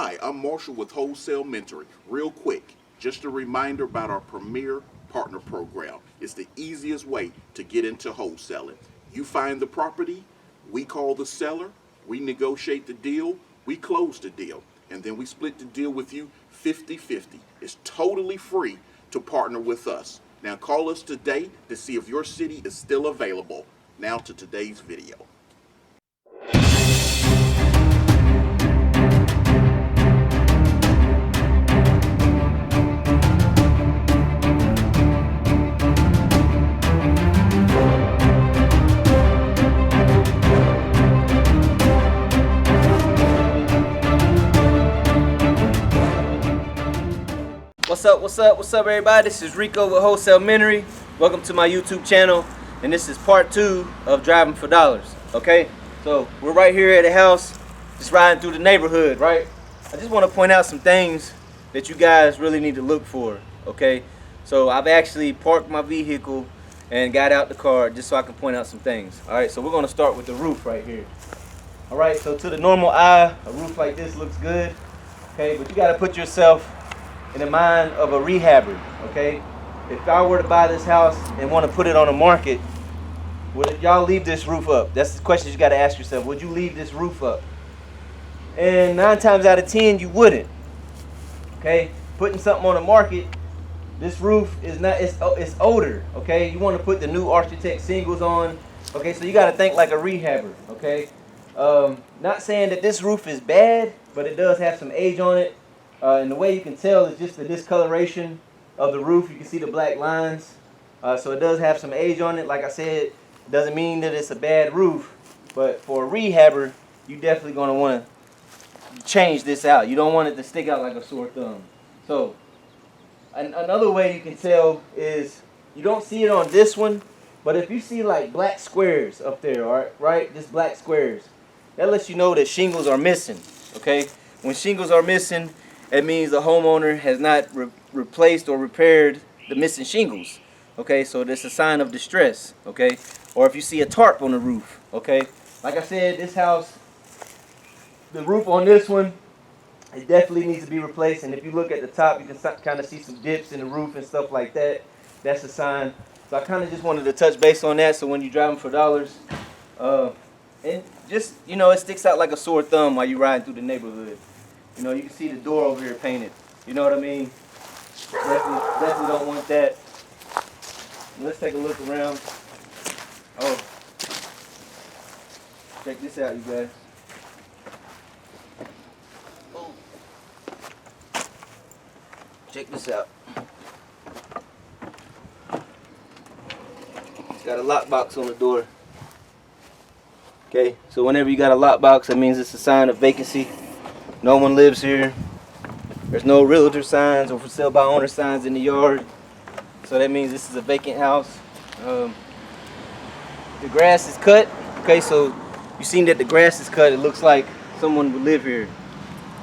Hi, I'm Marshall with Wholesale Mentoring. Real quick, just a reminder about our Premier Partner Program. It's the easiest way to get into wholesaling. You find the property, we call the seller, we negotiate the deal, we close the deal, and then we split the deal with you 50-50. It's totally free to partner with us. Now call us today to see if your city is still available. Now to today's video. What's up everybody? This is Rico with Wholesale Mentoring. Welcome to my YouTube channel, and this is part 2 of Driving for Dollars. Okay, so we're right here at the house, just riding through the neighborhood, right? I just want to point out some things that you guys really need to look for. Okay, so I've actually parked my vehicle and got out the car just so I can point out some things. All right, so we're going to start with the roof right here. All right, so to the normal eye, a roof like this looks good. Okay, but you got to put yourself in the mind of a rehabber. Okay, if I were to buy this house and want to put it on the market, would y'all leave this roof up? That's the question you got to ask yourself. Would you leave this roof up? And 9 times out of 10 you wouldn't. Okay, putting something on the market, this roof is not, it's older. Okay, you want to put the new architect shingles on. Okay, so you got to think like a rehabber. Okay, not saying that this roof is bad, but it does have some age on it. And the way you can tell is just the discoloration of the roof. You can see the black lines. So it does have some age on it. Like I said, it doesn't mean that it's a bad roof. But for a rehabber, you definitely going to want to change this out. You don't want it to stick out like a sore thumb. So another way you can tell is, you don't see it on this one, but if you see like black squares up there, all right, just black squares, that lets you know that shingles are missing. Okay, when shingles are missing, it means the homeowner has not replaced or repaired the missing shingles. Okay, so that's a sign of distress. Okay, or if you see a tarp on the roof. Okay, like I said, this house, the roof on this one, it definitely needs to be replaced. And if you look at the top, you can kind of see some dips in the roof and stuff like that. That's a sign. So I kind of just wanted to touch base on that. So when you're driving for dollars, and just, you know, it sticks out like a sore thumb while you're riding through the neighborhood. You know, you can see the door over here painted. You know what I mean? Definitely don't want that. Let's take a look around. Oh, check this out, you guys. Oh. Check this out. It's got a lockbox on the door. Okay, so whenever you got a lockbox, that means it's a sign of vacancy. No one lives here. There's no realtor signs or for sale by owner signs in the yard. So that means this is a vacant house. The grass is cut. Okay, so you've seen that the grass is cut. It looks like someone would live here.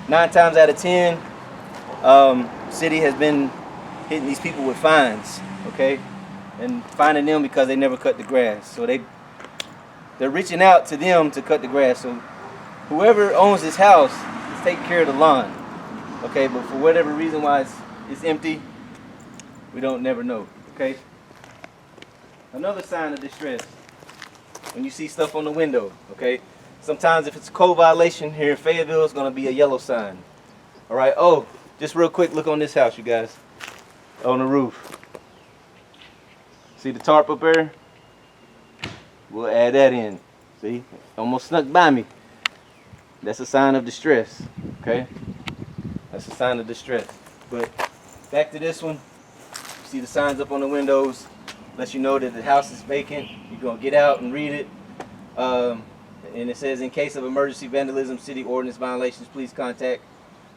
9 times out of 10, city has been hitting these people with fines. Okay, and finding them because they never cut the grass. So they're reaching out to them to cut the grass. So whoever owns this house is taking care of the lawn. Okay, but for whatever reason why it's empty, we don't never know. Okay. Another sign of distress, when you see stuff on the window. Okay. Sometimes if it's a code violation here in Fayetteville, it's going to be a yellow sign. All right. Oh, just real quick, look on this house, you guys. On the roof. See the tarp up there? We'll add that in. See? Almost snuck by me. That's a sign of distress. Okay? That's a sign of distress. But back to this one. You see the signs up on the windows. Lets you know that the house is vacant. You're going to get out and read it. And it says, in case of emergency vandalism, city ordinance violations, please contact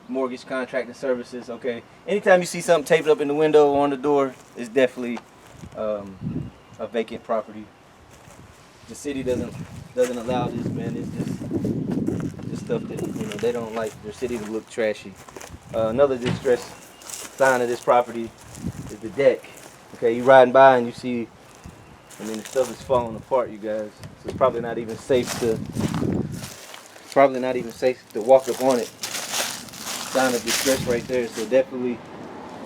Mortgage Contracting Services. Okay? Anytime you see something taped up in the window or on the door, it's definitely a vacant property. The city doesn't allow this, man. It's just stuff that, you know, they don't like their city to look trashy. Another distress sign of this property is the deck. Okay, you riding by and you see, I mean, the stuff is falling apart, you guys. So it's probably not even safe to walk up on it. sign of distress right there. So definitely,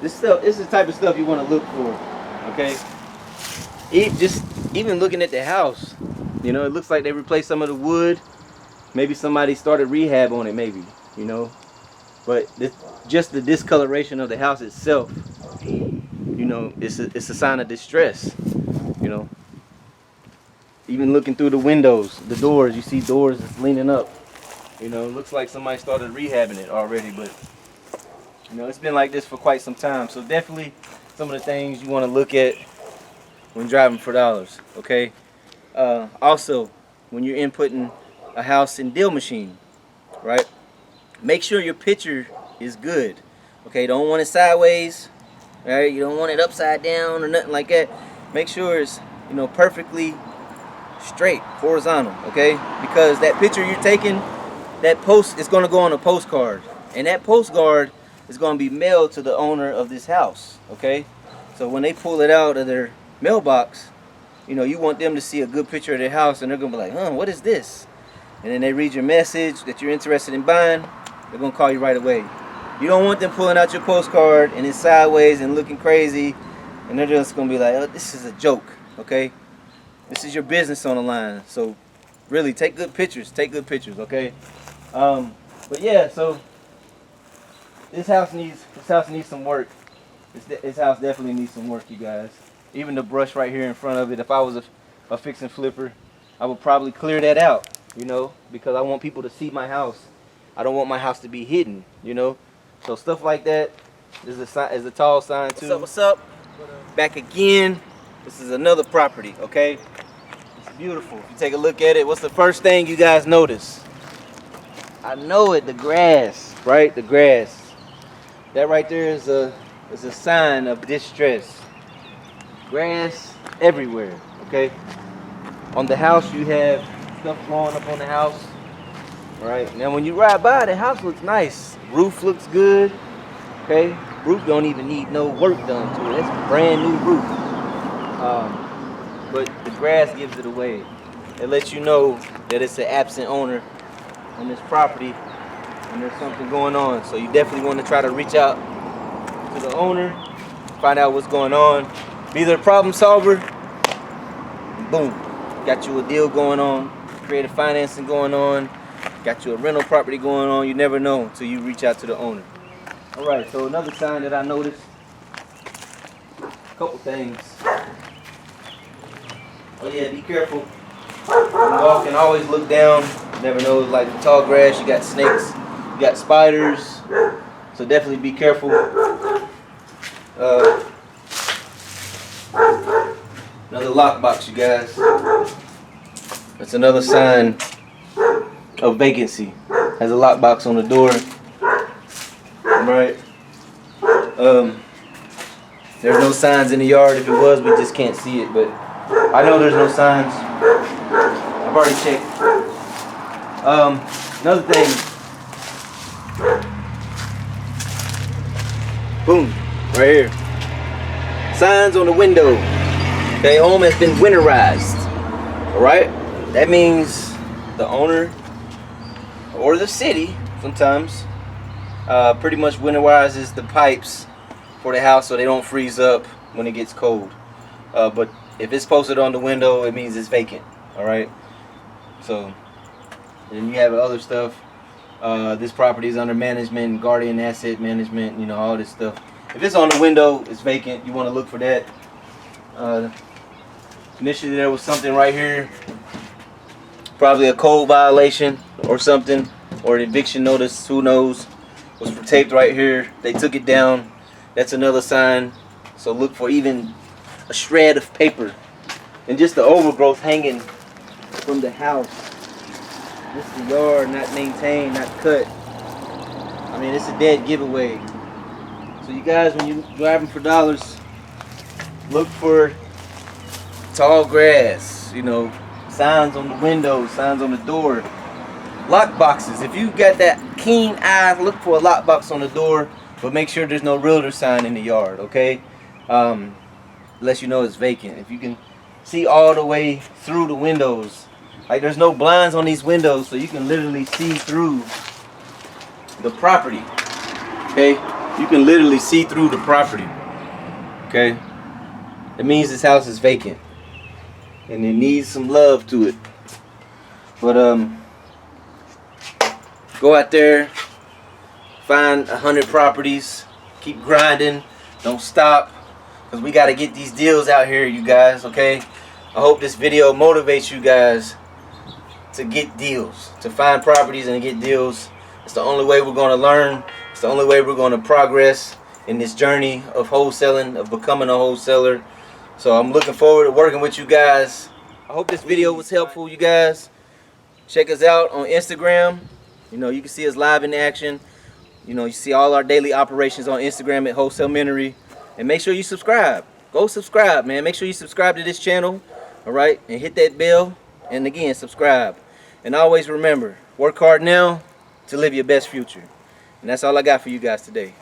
this is the type of stuff you want to look for. Okay. Even looking at the house, you know, it looks like they replaced some of the wood. Maybe somebody started rehab on it, maybe, you know. But just the discoloration of the house itself, you know, it's a sign of distress, you know. Even looking through the windows, the doors, you see doors that's leaning up. You know, it looks like somebody started rehabbing it already, but you know, it's been like this for quite some time. So definitely some of the things you want to look at when driving for dollars, okay? Also, when you're inputting a house in deal machine, right? Make sure your picture is good, okay? Don't want it sideways, right? You don't want it upside down or nothing like that. Make sure it's, you know, perfectly straight, horizontal, okay? Because that picture you're taking, that post is going to go on a postcard, and that postcard is going to be mailed to the owner of this house, okay? So when they pull it out of their mailbox, you know, you want them to see a good picture of their house, and they're going to be like, what is this? And then they read your message that you're interested in buying, they're going to call you right away. You don't want them pulling out your postcard and it's sideways and looking crazy, and they're just going to be like, oh, this is a joke, okay? This is your business on the line, so really take good pictures, okay? But yeah, so this house needs some work. This house definitely needs some work, you guys. Even the brush right here in front of it, if I was a fix and flipper, I would probably clear that out, you know, because I want people to see my house. I don't want my house to be hidden, you know. So stuff like that is a tall sign too. What's up? Back again. This is another property, okay? It's beautiful. If you take a look at it, what's the first thing you guys notice? I know it, the grass, right? The grass. That right there is a sign of distress. Grass everywhere, okay? On the house you have stuff growing up on the house. Right, now when you ride by, the house looks nice. Roof looks good, okay? Roof don't even need no work done to it. That's a brand new roof. But the grass gives it away. It lets you know that it's an absent owner on this property and there's something going on. So you definitely want to try to reach out to the owner, find out what's going on. Be their problem solver, and boom, got you a deal going on, creative financing going on, got you a rental property going on. You never know until you reach out to the owner. All right, so another sign that I noticed, a couple things. Oh yeah, be careful. When walking, always look down. You never know, like the tall grass, you got snakes, you got spiders. So definitely be careful. Another lockbox, you guys. That's another sign of vacancy. Has a lockbox on the door. Right. There's no signs in the yard. If it was, we just can't see it. But I know there's no signs. I've already checked. Another thing. Boom. Right here. Signs on the window. Okay, home has been winterized. Alright? That means the owner or the city sometimes pretty much winterizes the pipes for the house so they don't freeze up when it gets cold. But if it's posted on the window, it means it's vacant. Alright? So, and you have other stuff. This property is under management, guardian asset management, you know, all this stuff. If it's on the window, it's vacant. You want to look for that. Initially there was something right here, probably a code violation or something, or an eviction notice, who knows, was taped right here. They took it down. That's another sign. So look for even a shred of paper and just the overgrowth hanging from the house. This is the yard, not maintained, not cut. I mean, it's a dead giveaway. So you guys, when you're driving for dollars, look for tall grass, you know, signs on the window, signs on the door, lock boxes. If you got that keen eye, look for a lock box on the door, but make sure there's no realtor sign in the yard, okay? Unless you know it's vacant. If you can see all the way through the windows, like there's no blinds on these windows, so you can literally see through the property. Okay, you can literally see through the property. Okay, it means this house is vacant and it needs some love to it. But go out there, find 100 properties, keep grinding, don't stop, because we got to get these deals out here, you guys. Okay, I hope this video motivates you guys to get deals, to find properties and get deals. It's the only way we're going to learn. It's the only way we're going to progress in this journey of wholesaling, of becoming a wholesaler. So I'm looking forward to working with you guys. I hope this video was helpful, you guys. Check us out on Instagram. You know, you can see us live in action. You know, you see all our daily operations on Instagram at Wholesaling. And make sure you subscribe. Go subscribe, man. Make sure you subscribe to this channel, all right? And hit that bell. And again, subscribe. And always remember, work hard now to live your best future. And that's all I got for you guys today.